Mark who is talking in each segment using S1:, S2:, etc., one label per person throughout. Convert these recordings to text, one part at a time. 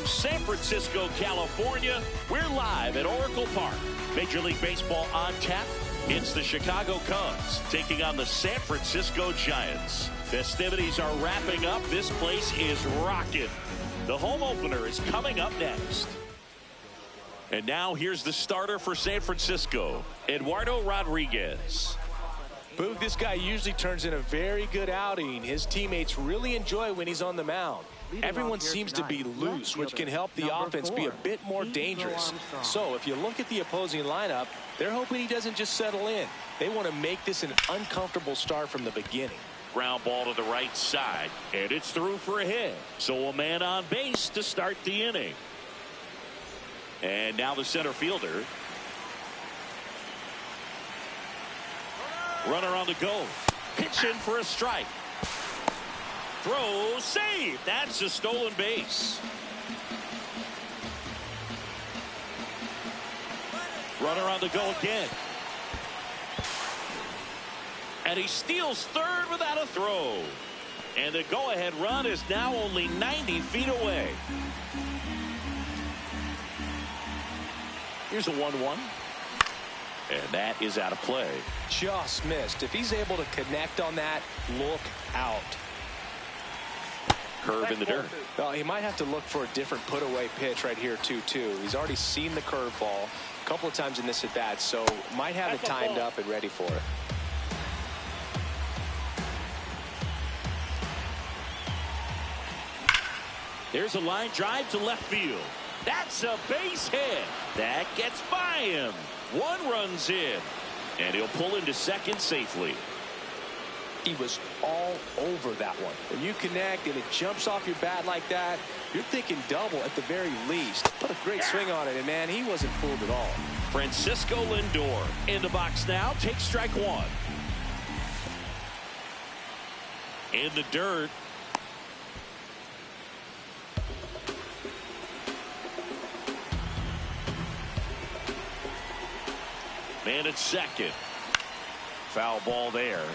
S1: From San Francisco, California, we're live at Oracle Park. Major League Baseball on tap. It's the Chicago Cubs taking on the San Francisco Giants. Festivities are wrapping up. This place is rocking. The home opener is coming up next. And now here's the starter for San Francisco, Eduardo Rodriguez.
S2: Boog, this guy usually turns in a very good outing. His teammates really enjoy when he's on the mound. Everyone seems to be loose, which can help the offense be a bit more dangerous. So if you look at the opposing lineup, they're hoping he doesn't just settle in. They want to make this an uncomfortable start from the beginning.
S1: Ground ball to the right side, and it's through for a hit. So a man on base to start the inning. And now the center fielder. Runner on the go. Pitch in for a strike. Throw, save. That's a stolen base. Runner on the go again. And he steals third without a throw. And the go-ahead run is now only 90 feet away. Here's a 1-1. And that is out of play.
S2: Just missed. If he's able to connect on that, look out.
S1: Curve in the dirt.
S2: Well, he might have to look for a different put-away pitch right here, 2-2. He's already seen the curveball a couple of times in this at-bat, so might have it timed up and ready for it.
S1: There's a line drive to left field. That's a base hit. That gets by him. One runs in. And he'll pull into second safely.
S2: He was all over that one. When you connect and it jumps off your bat like that, you're thinking double at the very least. Put a great swing on it, and man, he wasn't fooled at all.
S1: Francisco Lindor in the box now. Takes strike one. In the dirt. Man at second. Foul ball there.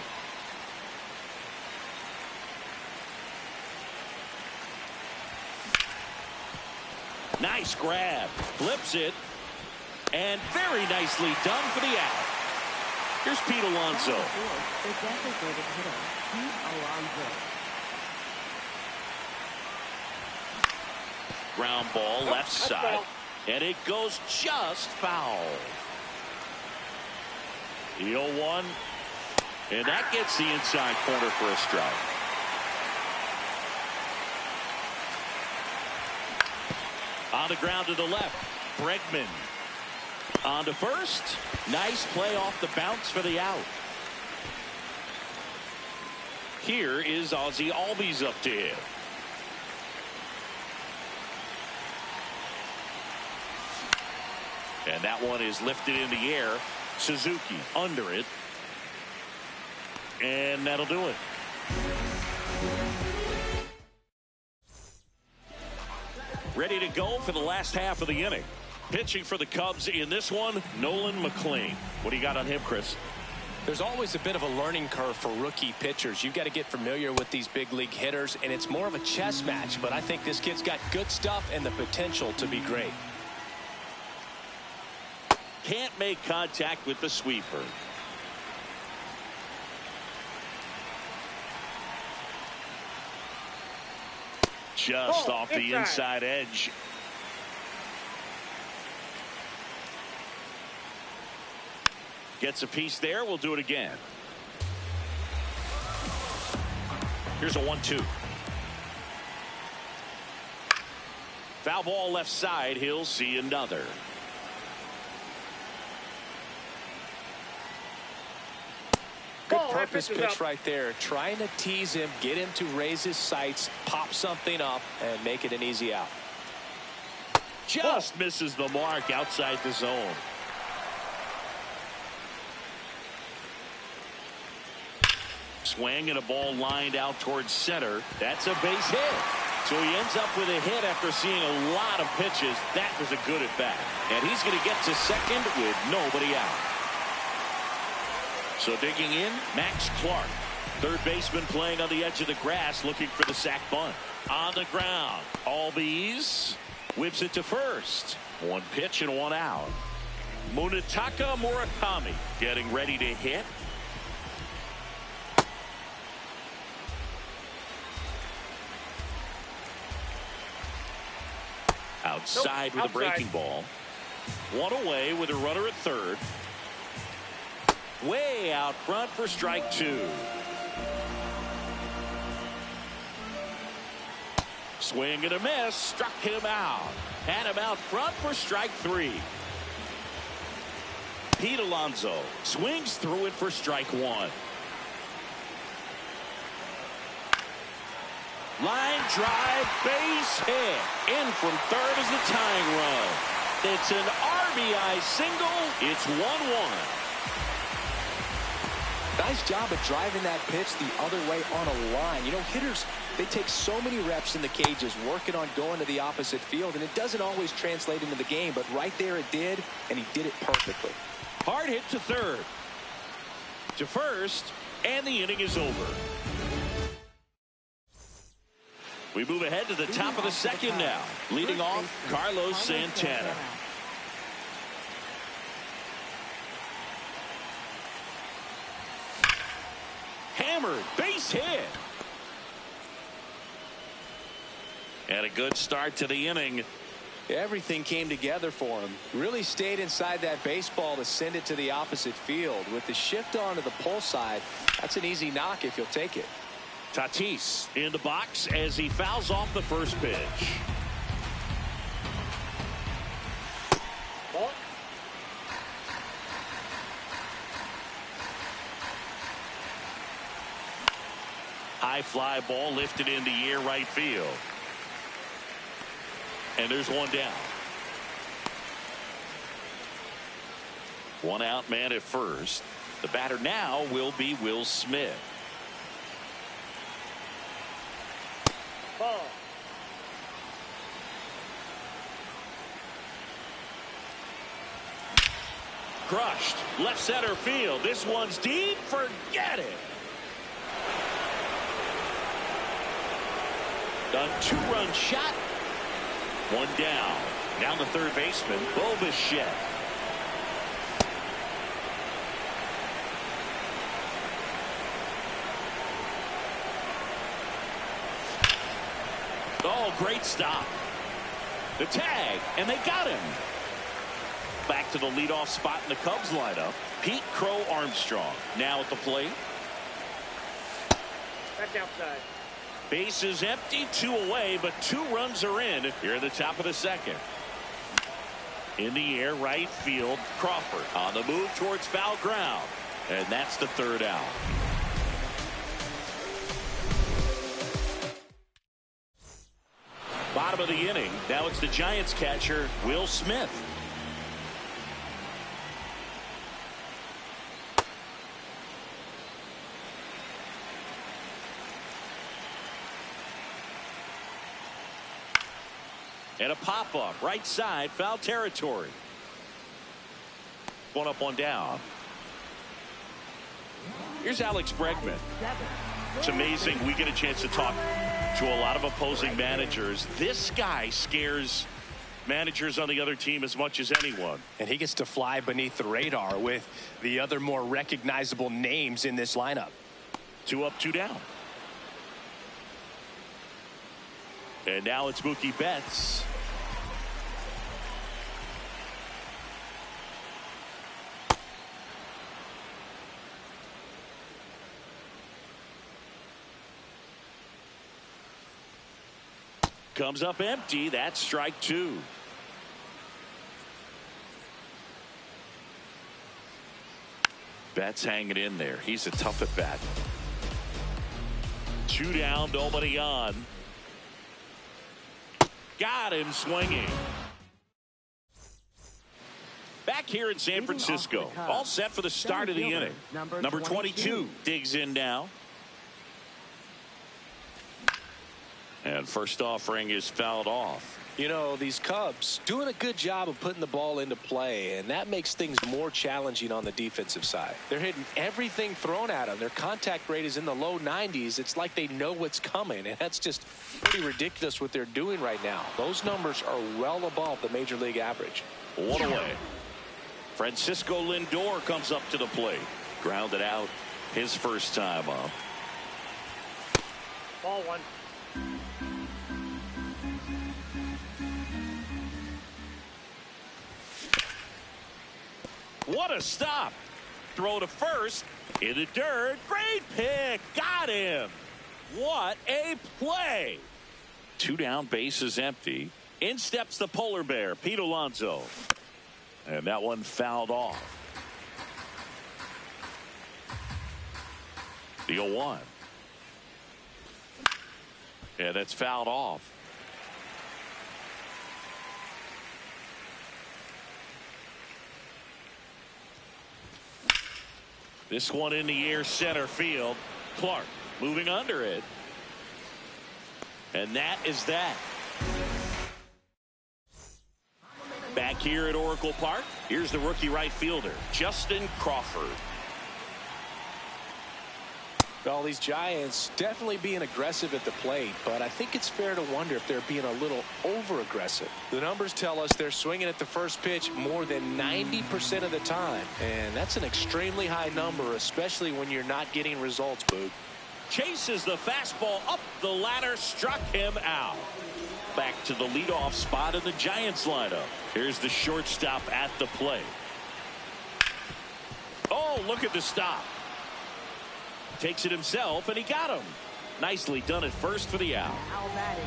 S1: Nice grab. Flips it. And very nicely done for the out. Here's Pete Alonso.
S3: The designated hitter, Pete Alonso.
S1: Ground ball left side. And it goes just foul. The 0-1. And that gets the inside corner for a strike. On the ground to the left. Bregman. On to first. Nice play off the bounce for the out. Here is Ozzie Albies up to him. And that one is lifted in the air. Suzuki under it. And that'll do it. Ready to go for the last half of the inning. Pitching for the Cubs in this one, Nolan McLean. What do you got on him, Chris?
S2: There's always a bit of a learning curve for rookie pitchers. You've got to get familiar with these big league hitters, and it's more of a chess match. But I think this kid's got good stuff and the potential to be great.
S1: Can't make contact with the sweeper. Just off the inside edge. Gets a piece there. We'll do it again. Here's a 1-2. Foul ball left side. He'll see another.
S2: Good purpose pitch right there. Trying to tease him, get him to raise his sights, pop something up, and make it an easy out.
S1: Just misses the mark outside the zone. Swing and a ball lined out towards center. That's a base hit. So he ends up with a hit after seeing a lot of pitches. That was a good at bat. And he's going to get to second with nobody out. So digging in, Max Clark. Third baseman playing on the edge of the grass looking for the sac bunt. On the ground, Albies. Whips it to first. One pitch and one out. Munetaka Murakami getting ready to hit. Outside with a breaking ball. One away with a runner at third. Way out front for strike two. Swing and a miss. Struck him out. Had him out front for strike three. Pete Alonso swings through it for strike one. Line drive, base hit. In from third is the tying run. It's an RBI single. It's 1-1.
S2: Nice job of driving that pitch the other way on a line. You know, hitters, they take so many reps in the cages working on going to the opposite field, and it doesn't always translate into the game, but right there it did, and he did it perfectly.
S1: Hard hit to third. To first, and the inning is over. We move ahead to the top of the second now. Leading off, Carlos Santana. Hammered, base hit. And a good start to the inning.
S2: Everything came together for him. Really stayed inside that baseball to send it to the opposite field. With the shift onto the pull side, that's an easy knock if you'll take it.
S1: Tatis in the box as he fouls off the first pitch. High fly ball lifted into air right field. And there's one down. One out man at first. The batter now will be Will Smith.
S4: Ball.
S1: Crushed. Left center field. This one's deep. Forget it. A two-run shot. One down. Down the third baseman, Bo Bichette. Oh, great stop. The tag, and they got him. Back to the leadoff spot in the Cubs lineup. Pete Crow Armstrong now at the plate.
S4: That's outside.
S1: Bases empty, two away, but two runs are in here at the top of the second. In the air, right field, Crawford on the move towards foul ground. And that's the third out. Bottom of the inning. Now it's the Giants catcher, Will Smith. And a pop-up, right side, foul territory. One up, one down. Here's Alex Bregman. It's amazing we get a chance to talk to a lot of opposing managers. This guy scares managers on the other team as much as anyone.
S2: And he gets to fly beneath the radar with the other more recognizable names in this lineup.
S1: Two up, two down. And now it's Mookie Betts. Comes up empty. That's strike two. Betts hanging in there. He's a tough at bat. Two down, nobody on. Got him swinging. Back here in San Francisco. All set for the start of the inning. Number 22 digs in now. And first offering is fouled off.
S2: You know, these Cubs doing a good job of putting the ball into play, and that makes things more challenging on the defensive side. They're hitting everything thrown at them. Their contact rate is in the low 90s. It's like they know what's coming, and that's just pretty ridiculous what they're doing right now. Those numbers are well above the major league average.
S1: One away. Francisco Lindor comes up to the plate. Grounded out his first time up.
S4: Ball one.
S1: What a stop. Throw to first. In the dirt. Great pick. Got him. What a play. 2 down, bases empty. In steps the polar bear, Pete Alonso. And that one fouled off. The 0-1. Yeah, that's fouled off. This one in the air, center field. Clark moving under it. And that is that. Back here at Oracle Park, here's the rookie right fielder, Justin Crawford.
S2: Well, these Giants definitely being aggressive at the plate, but I think it's fair to wonder if they're being a little over-aggressive. The numbers tell us they're swinging at the first pitch more than 90% of the time, and that's an extremely high number, especially when you're not getting results, Boog.
S1: Chases the fastball up the ladder, struck him out. Back to the leadoff spot in the Giants lineup. Here's the shortstop at the plate. Oh, look at the stop. Takes it himself, and he got him. Nicely done at first for the out.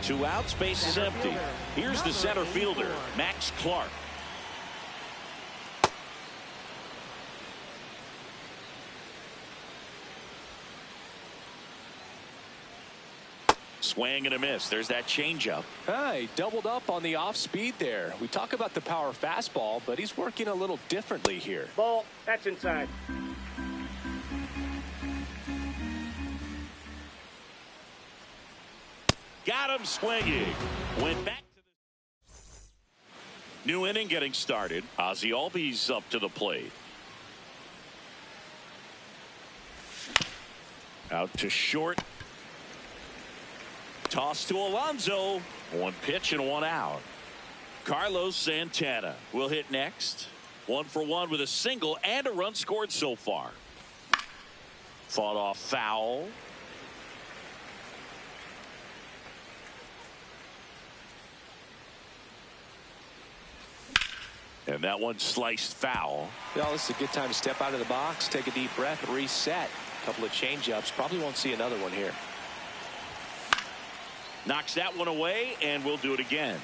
S1: 2 outs, bases empty. Here's the center fielder, Max Clark. Swing and a miss. There's that changeup.
S2: He doubled up on the off speed there. We talk about the power fastball, but he's working a little differently here.
S4: Ball. That's inside.
S1: Got him swinging. Went back to the new inning getting started. Ozzie Albies up to the plate. Out to short. Toss to Alonso. 1 pitch and 1 out. Carlos Santana will hit next. 1 for 1 with a single and a run scored so far. Fought off foul. And that one sliced foul.
S2: Well, this is a good time to step out of the box, take a deep breath, reset. A couple of changeups. Probably won't see another one here.
S1: Knocks that one away, and we'll do it again.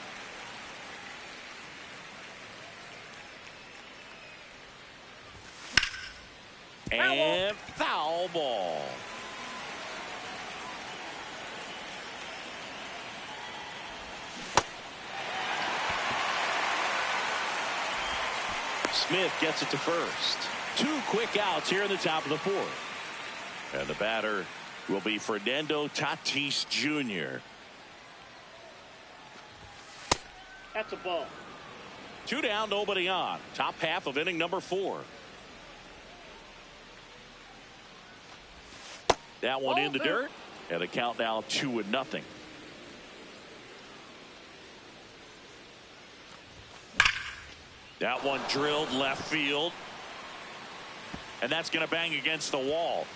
S1: And foul ball. Smith gets it to first. 2 quick outs here in the top of the 4th. And the batter will be Fernando Tatis Jr.
S4: That's a ball.
S1: 2 down, nobody on. Top half of inning number 4. That one in the dirt. And the count now 2-0. That one drilled left field. And that's going to bang against the wall.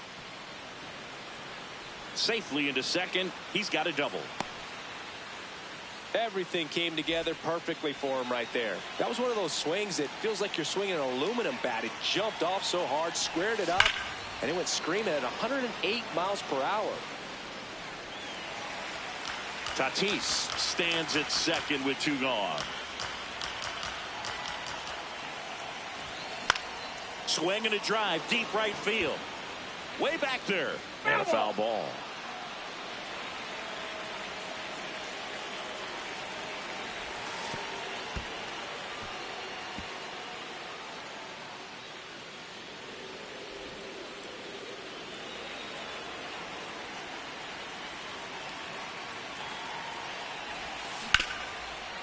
S1: Safely into second. He's got a double.
S2: Everything came together perfectly for him right there. That was one of those swings that feels like you're swinging an aluminum bat. It jumped off so hard, squared it up, and it went screaming at 108 miles per hour.
S1: Tatis stands at second with 2 gone. Swing and a drive, deep right field. Way back there. And a foul ball.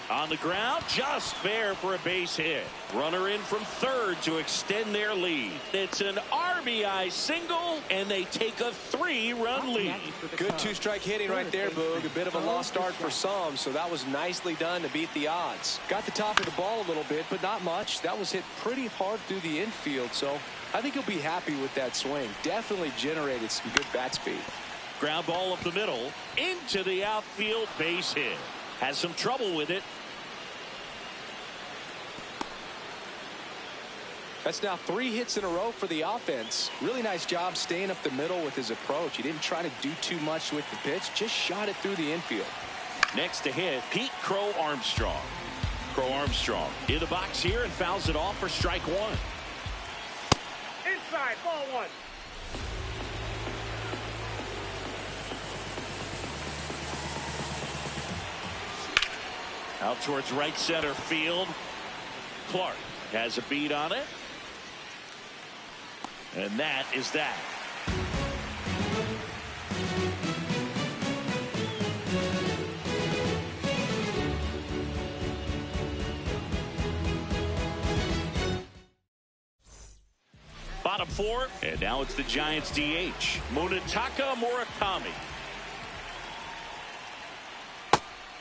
S1: On the ground, just fair for a base hit. Runner in from third to extend their lead. It's an RBI single, and they take a 3-run lead.
S2: Good two-strike hitting right there, Boog. A bit of a lost start for some, so that was nicely done to beat the odds. Got the top of the ball a little bit, but not much. That was hit pretty hard through the infield, so I think he'll be happy with that swing. Definitely generated some good bat speed.
S1: Ground ball up the middle, into the outfield, base hit. Has some trouble with it.
S2: That's now 3 hits in a row for the offense. Really nice job staying up the middle with his approach. He didn't try to do too much with the pitch, just shot it through the infield.
S1: Next to hit, Pete Crow Armstrong. Crow Armstrong in the box here and fouls it off for strike 1.
S4: Inside, ball 1.
S1: Out towards right center field. Clark has a beat on it. And that is that. Bottom 4, and now it's the Giants DH, Munetaka Murakami.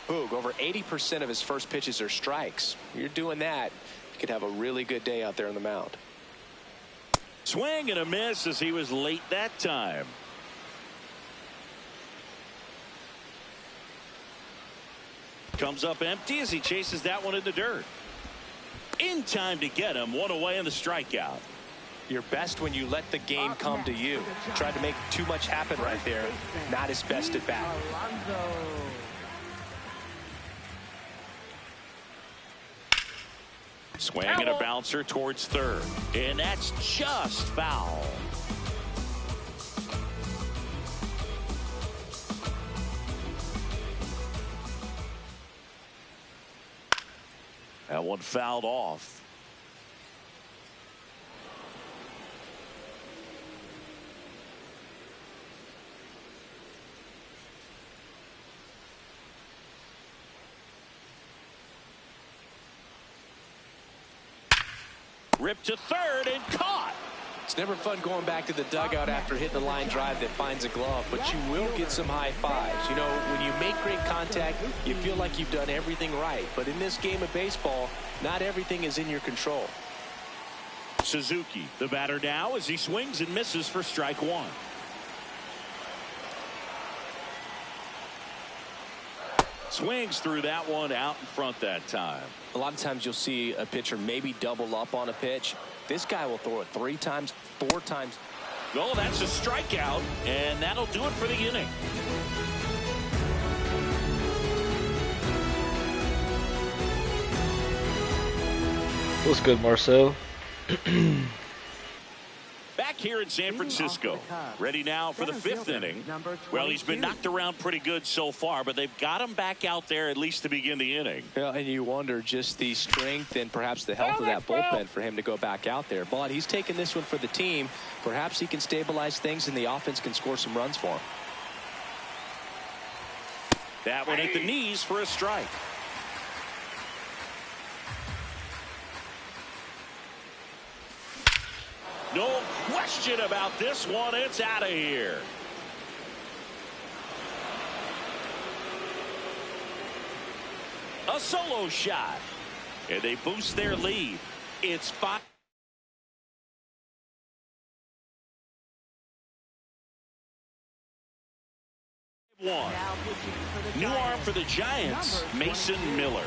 S2: Boog, over 80% of his first pitches are strikes. You're doing that, you could have a really good day out there on the mound.
S1: Swing and a miss as he was late that time. Comes up empty as he chases that one in the dirt. In time to get him, 1 away in the strikeout.
S2: You're best when you let the game come to you. Tried to make too much happen right there. Not his best at bat.
S1: Swing and a bouncer towards third. And that's just foul. That one fouled off. Ripped to third and caught.
S2: It's never fun going back to the dugout after hitting a line drive that finds a glove, but you will get some high fives. You know, when you make great contact, you feel like you've done everything right. But in this game of baseball, not everything is in your control.
S1: Suzuki, the batter now, as he swings and misses for strike 1. Swings through that one out in front that time.
S2: A lot of times you'll see a pitcher maybe double up on a pitch. This guy will throw it 3 times, 4 times.
S1: Oh, that's a strikeout, and that'll do it for the inning.
S5: What's good, Marcel?
S1: Back here in San Francisco, ready now for the 5th inning. Well, he's been knocked around pretty good so far, but they've got him back out there at least to begin the inning.
S2: Yeah, and you wonder just the strength and perhaps the health of that bullpen for him to go back out there. But he's taking this one for the team. Perhaps he can stabilize things and the offense can score some runs for him.
S1: That one hit the knees for a strike. No question about this one. It's out of here. A solo shot. And they boost their lead. It's 5-1. New arm for the Giants, Mason Miller.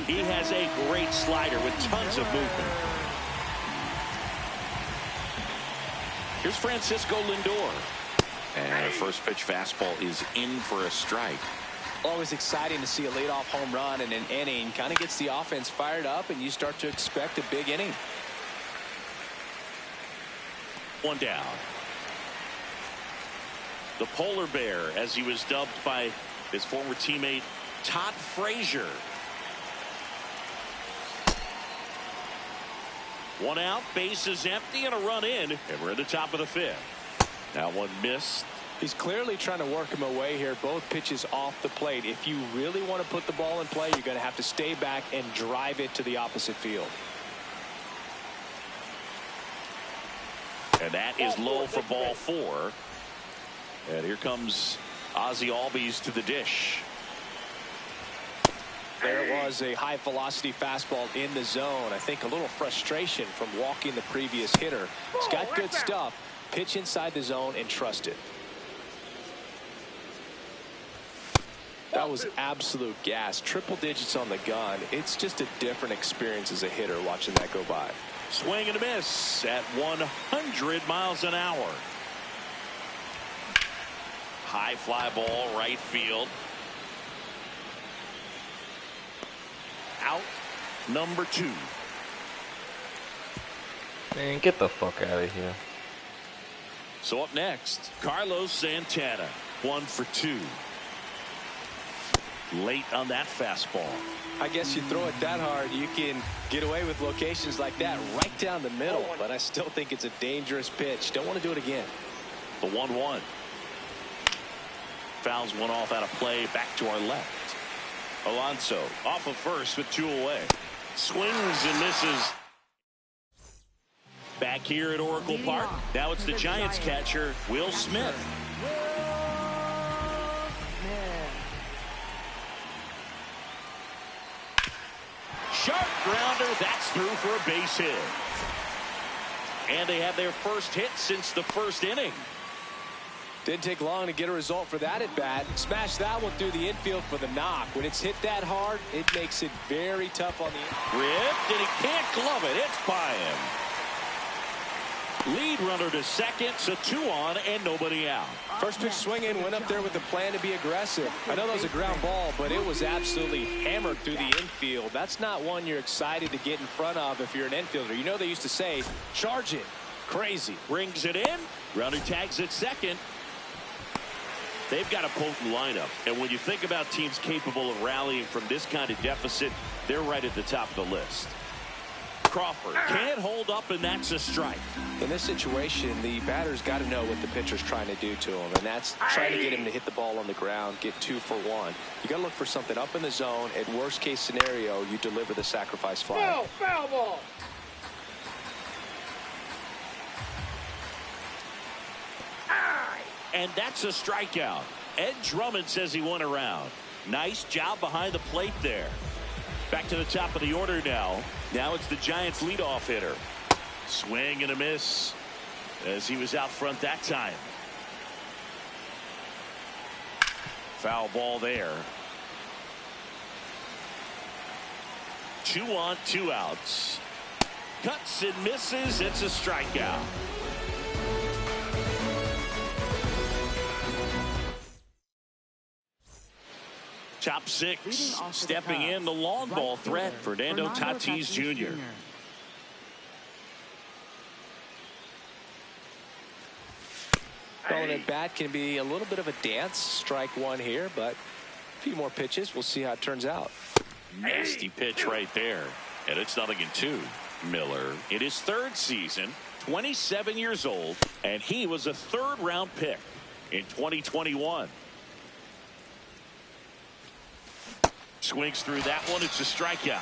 S1: He has a great slider with tons of movement. Here's Francisco Lindor. And a first pitch fastball is in for a strike.
S2: Always exciting to see a leadoff home run in an inning. Kind of gets the offense fired up, and you start to expect a big inning.
S1: 1 down. The polar bear, as he was dubbed by his former teammate Todd Frazier. 1 out, base is empty, and a run in, and we're at the top of the 5th. Now one missed,
S2: He's clearly trying to work him away here. Both pitches off the plate. If you really want to put the ball in play, you're going to have to stay back and drive it to the opposite field.
S1: And that is low for ball 4. And here comes Ozzie Albies to the dish.
S2: There was a high velocity fastball in the zone. I think a little frustration from walking the previous hitter. He's got good stuff. Pitch inside the zone and trust it. That was absolute gas. Triple digits on the gun. It's just a different experience as a hitter watching that go by.
S1: Swing and a miss at 100 miles an hour. High fly ball, right field. Out number 2.
S5: Man, get the fuck out of here.
S1: So up next, Carlos Santana, 1 for 2. Late on that fastball.
S2: I guess you throw it that hard, you can get away with locations like that right down the middle. But I still think it's a dangerous pitch. Don't want to do it again.
S1: The 1-1. Fouls one off out of play. Back to our left. Alonso off of first with 2 away. Swings and misses. Back here at Oracle Park. Now it's the Giants catcher, Will Smith. Sharp grounder. That's through for a base hit. And they have their first hit since the first inning.
S2: Didn't take long to get a result for that at bat. Smash that one through the infield for the knock. When it's hit that hard, it makes it very tough on the
S1: ripped, and he can't glove it. It's by him. Lead runner to second, so 2 on and nobody out.
S2: First pitch swinging, went up there with a plan to be aggressive. I know that was a ground ball, but it was absolutely hammered through the infield. That's not one you're excited to get in front of if you're an infielder. You know they used to say, charge it. Crazy.
S1: Brings it in. Runner tags at second. They've got a potent lineup, and when you think about teams capable of rallying from this kind of deficit, they're right at the top of the list. Crawford can't hold up, and that's a strike.
S2: In this situation, the batter's got to know what the pitcher's trying to do to him, and that's trying to get him to hit the ball on the ground, get 2 for 1. You got to look for something up in the zone. At worst case scenario, you deliver the sacrifice fly.
S4: Foul ball.
S1: And that's a strikeout. Ed Drummond says he went around. Nice job behind the plate there. Back to the top of the order now. Now it's the Giants leadoff hitter. Swing and a miss as he was out front that time. Foul ball there. 2 on, 2 outs. Cuts and misses. It's a strikeout. Top 6, stepping in the long ball threat, Fernando Tatis Jr.
S2: Going at bat can be a little bit of a dance. Strike 1 here, but a few more pitches. We'll see how it turns out.
S1: Nasty pitch right there. And it's 0-2. Miller in his 3rd season, 27 years old, and he was a 3rd-round pick in 2021. Swings through that one. It's a strikeout.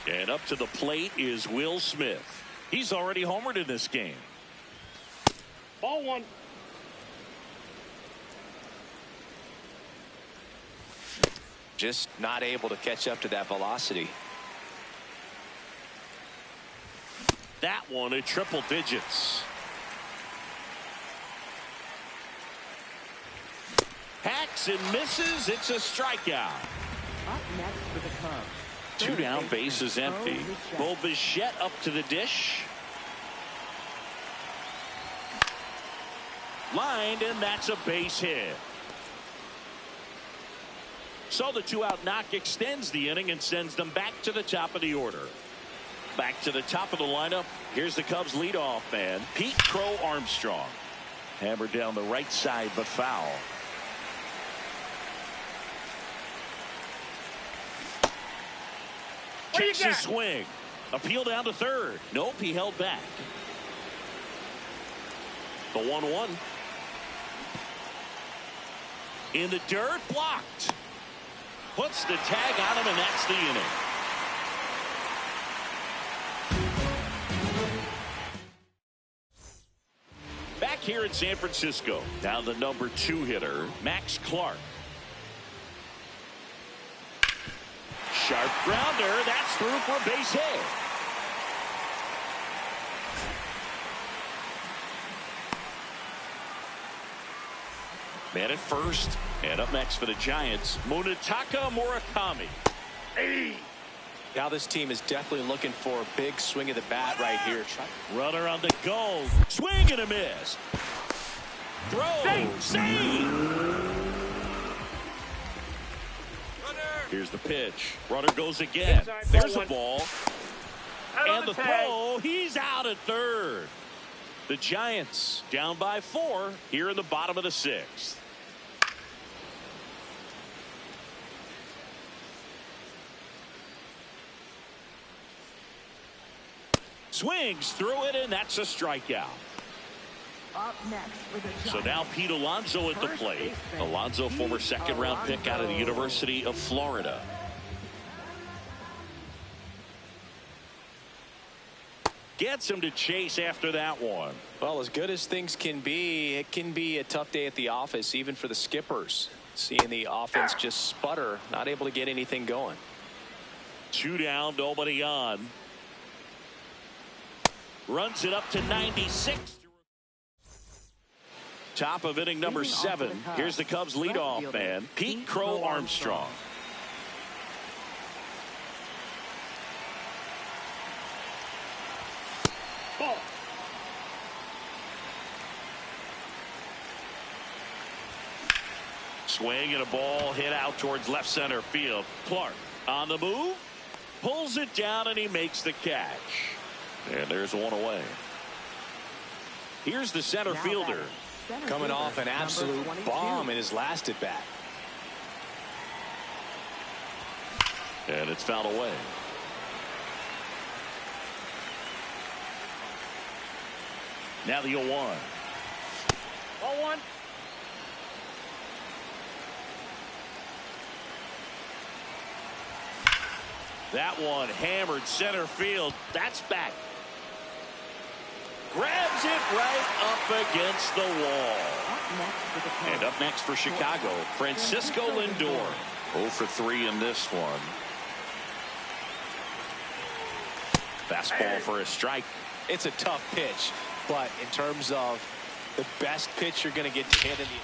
S1: And up to the plate is Will Smith. He's already homered in this game.
S4: Ball 1.
S2: Just not able to catch up to that velocity.
S1: That one at triple digits. Hacks and misses. It's a strikeout.
S3: Up next for the Cubs.
S1: 2 down, bases empty. Bo Bichette up to the dish. Lined, and that's a base hit. So the 2-out knock extends the inning and sends them back to the top of the order. Back to the top of the lineup. Here's the Cubs leadoff man, Pete Crow Armstrong. Hammered down the right side, but foul. Takes a swing. Appeal down to 3rd. Nope, he held back. The 1-1. In the dirt, blocked. Puts the tag on him, and that's the inning. Back here in San Francisco, now the number 2 hitter, Max Clark. Sharp grounder, that's through for a base hit. Man at first, and up next for the Giants, Munetaka Murakami.
S2: Hey. Now this team is definitely looking for a big swing of the bat right here.
S1: Runner on the go. Swing and a miss. Throw. Save. Here's the pitch. Runner goes again. There's a ball. And the throw. He's out at third. The Giants down by 4 here in the bottom of the 6th. Swings through it, and that's a strikeout.
S3: Up next for the Giants.
S1: So now Pete Alonso at the plate. Alonso, former second-round pick out of the University of Florida. Gets him to chase after that one.
S2: Well, as good as things can be, it can be a tough day at the office, even for the skippers. Seeing the offense just sputter, not able to get anything going.
S1: 2 down, nobody on. Runs it up to 96. Top of inning number 7. Here's the Cubs leadoff man, Pete Crow Armstrong.
S4: Ball.
S1: Swing and a ball hit out towards left center field. Clark on the move, pulls it down, and he makes the catch. And there's one away. Here's the center fielder.
S2: Coming off an absolute bomb in his last at bat.
S1: And it's fouled away. Now the 0-1.
S4: Ball 1.
S1: That one hammered center field. That's back. Grabs it right up against the wall. And up next for Chicago, Francisco Lindor. 0 for 3 in this one. Fastball for a strike.
S2: It's a tough pitch, but in terms of the best pitch you're going to get to hit in the...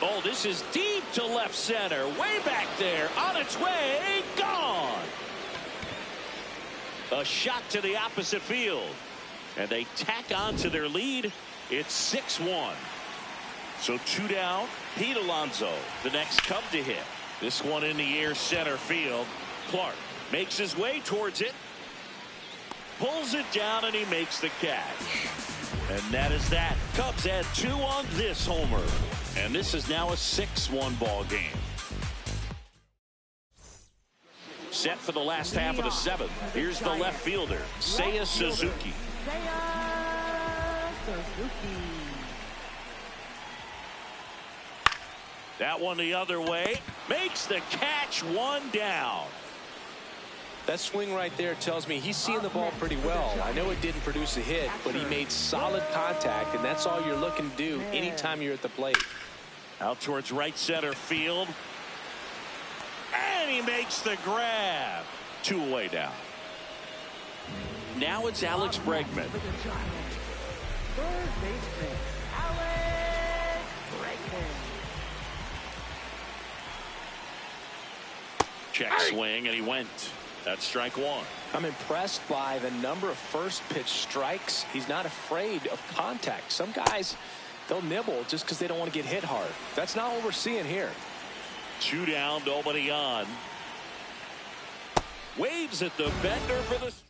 S1: Oh, this is deep to left center. Way back there. On its way. Gone. A shot to the opposite field. And they tack on to their lead. It's 6-1. So 2 down. Pete Alonso, the next Cub to hit. This one in the air center field. Clark makes his way towards it. Pulls it down, and he makes the catch. And that is that. Cubs add 2 on this homer. And this is now a 6-1 ball game. Set for the last half of the 7th. Here's the left fielder, Seiya Suzuki. That one the other way. Makes the catch, 1 down.
S2: That swing right there tells me he's seeing the ball pretty well. I know it didn't produce a hit, but he made solid contact, and that's all you're looking to do anytime you're at the plate.
S1: Out towards right center field. And he makes the grab. 2 away down. Now it's Alex Bregman. Check swing, and he went. That's strike 1.
S2: I'm impressed by the number of first pitch strikes. He's not afraid of contact. Some guys, they'll nibble just because they don't want to get hit hard. That's not what we're seeing here.
S1: 2 down, nobody on. Waves at the bender for the strike.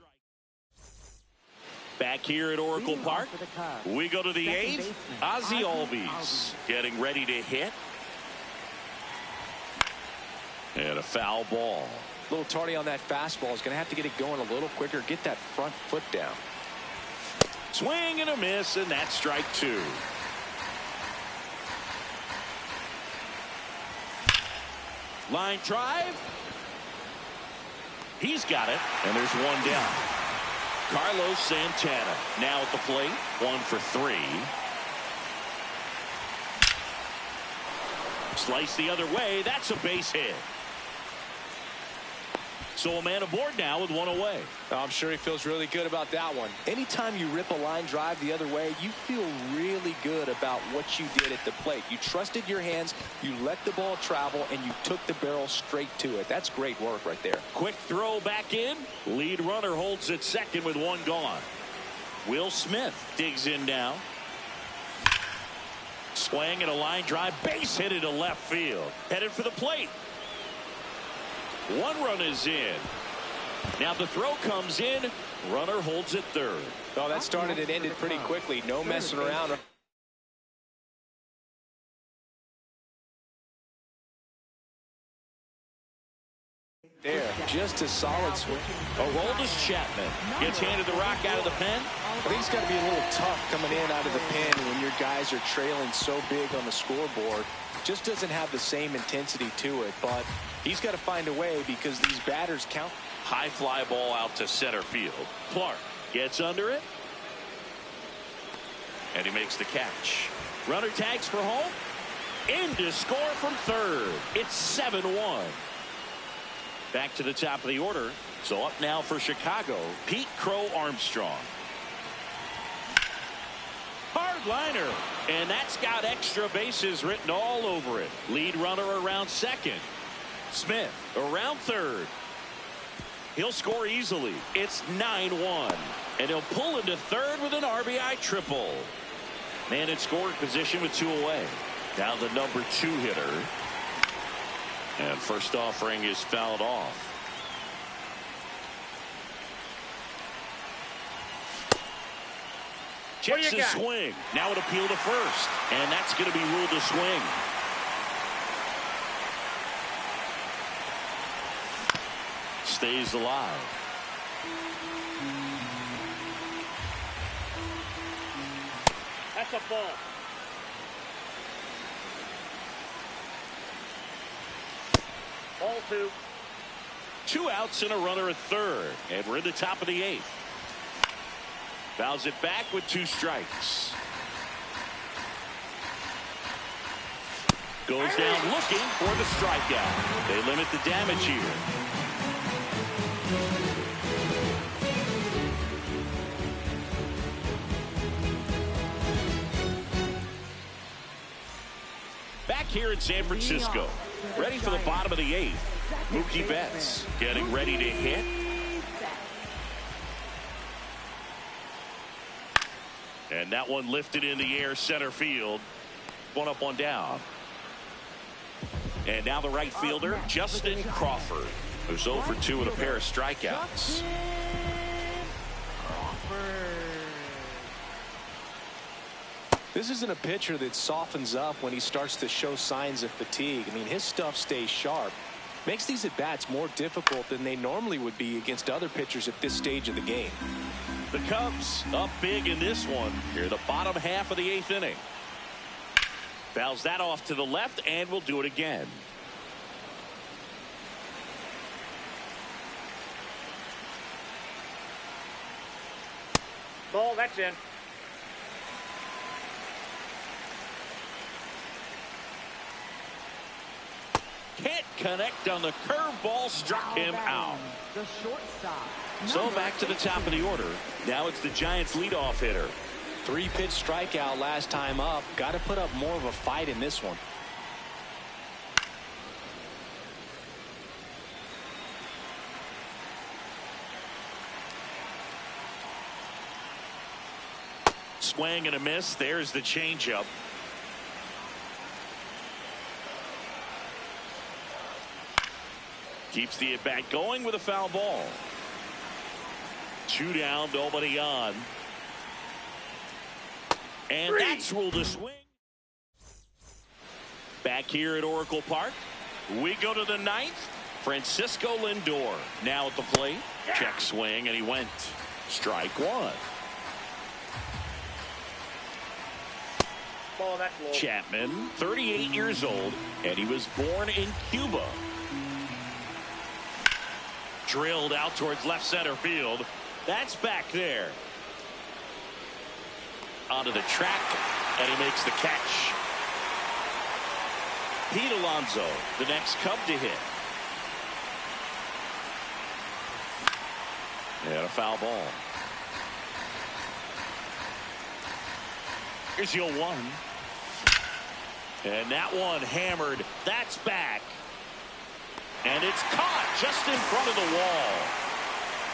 S1: Back here at Oracle Park, we go to the 8th. Ozzie Albies getting ready to hit. And a foul ball.
S2: A little tardy on that fastball. Is going to have to get it going a little quicker. Get that front foot down.
S1: Swing and a miss, and that's strike 2. Line drive. He's got it, and there's one down. Carlos Santana now at the plate, 1 for 3. Slice the other way. That's a base hit. So a man aboard now with 1 away.
S2: I'm sure he feels really good about that one. Anytime you rip a line drive the other way, you feel really good about what you did at the plate. You trusted your hands, you let the ball travel, and you took the barrel straight to it. That's great work right there.
S1: Quick throw back in. Lead runner holds at second with 1 gone. Will Smith digs in now. Swing and a line drive. Base hit into left field. Headed for the plate. 1 run is in. Now the throw comes in. Runner holds at third.
S2: Oh, that started and ended pretty quickly. No messing around. There, just a solid swing.
S1: Aroldis Chapman gets handed the rock out of the pen.
S2: I think it's got to be a little tough coming in out of the pen when your guys are trailing so big on the scoreboard. Just doesn't have the same intensity to it, but he's got to find a way because these batters count.
S1: High fly ball out to center field. Clark gets under it. And he makes the catch. Runner tags for home. In to score from third. It's 7-1. Back to the top of the order. So up now for Chicago, Pete Crow Armstrong. Hard liner. And that's got extra bases written all over it. Lead runner around second. Smith around third. He'll score easily. It's 9-1. And he'll pull into third with an RBI triple. Man in scoring position with 2 away. Now the number 2 hitter. And first offering is fouled off. Checks his swing. Now an appeal to first. And that's going to be ruled a swing. Stays alive.
S4: That's a ball. Ball 2.
S1: 2 outs and a runner at third. And we're in the top of the 8th. Fouls it back with 2 strikes. Goes down looking for the strikeout. They limit the damage here. Back here in San Francisco, ready for the bottom of the 8th. Mookie Betts getting ready to hit. And that one lifted in the air center field. 1 up, 1 down. And now the right fielder, Justin Crawford, who's 0 for 2 with a pair of strikeouts.
S2: This isn't a pitcher that softens up when he starts to show signs of fatigue. I mean, his stuff stays sharp. Makes these at-bats more difficult than they normally would be against other pitchers at this stage of the game.
S1: The Cubs up big in this one. Here, the bottom half of the 8th inning. Fouls that off to the left, and we'll do it again.
S4: Ball, that's in.
S1: Can't connect on the curveball, struck him out.
S3: The shortstop.
S1: So back to the top of the order. Now it's the Giants leadoff hitter.
S2: 3-pitch strikeout last time up. Got to put up more of a fight in this one.
S1: Swing and a miss. There's the changeup. Keeps the at-bat going with a foul ball. 2 down, nobody on. And that's ruled a swing. Back here at Oracle Park, we go to the 9th. Francisco Lindor now at the plate. Check swing, and he went. Strike 1.
S4: Ball, that's low.
S1: Chapman, 38 years old, and he was born in Cuba. Drilled out towards left center field. That's back there. Onto the track, and he makes the catch. Pete Alonso, the next Cub to hit. And a foul ball. Here's 0-1. And that one hammered. That's back. And it's caught just in front of the wall.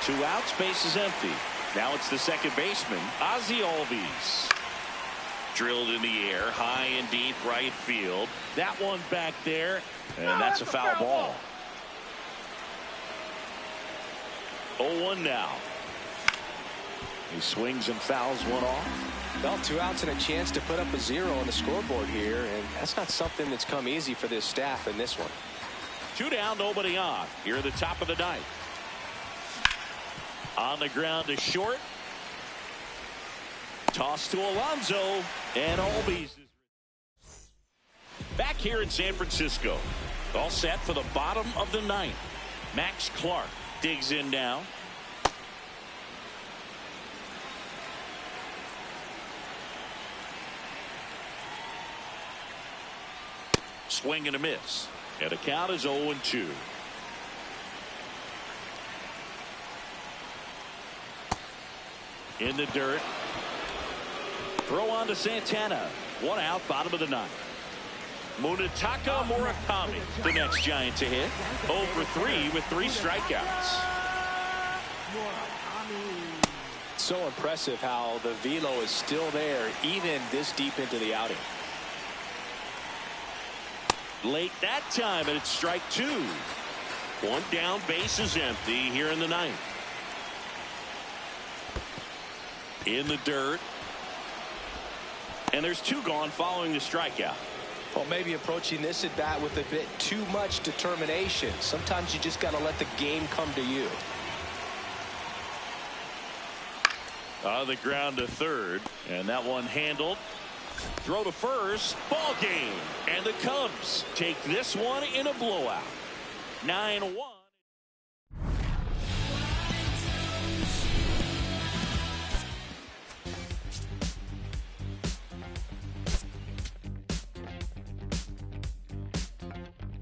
S1: 2 outs, base is empty. Now it's the second baseman, Ozzie Albies. Drilled in the air, high and deep right field. That one back there, and that's a foul ball. 0-1 now. He swings and fouls one off.
S2: Well, 2 outs and a chance to put up a 0 on the scoreboard here, and that's not something that's come easy for this staff in this one.
S1: 2 down, nobody on. Here at the top of the ninth. On the ground to short. Toss to Alonso, and Albies. Back here in San Francisco. All set for the bottom of the ninth. Max Clark digs in now. Swing and a miss. And the count is 0-2. In the dirt. Throw on to Santana. 1 out, bottom of the ninth. Munetaka Murakami, the next Giant to hit. 0 for 3 with 3 strikeouts.
S2: So impressive how the velo is still there even this deep into the outing.
S1: Late that time, and it's strike 2. 1 down, base is empty here in the ninth. In the dirt. And there's 2 gone following the strikeout.
S2: Well, maybe approaching this at bat with a bit too much determination. Sometimes you just got to let the game come to you.
S1: On the ground to third, and that one handled. Throw to first, ball game, and the Cubs take this one in a blowout. 9-1.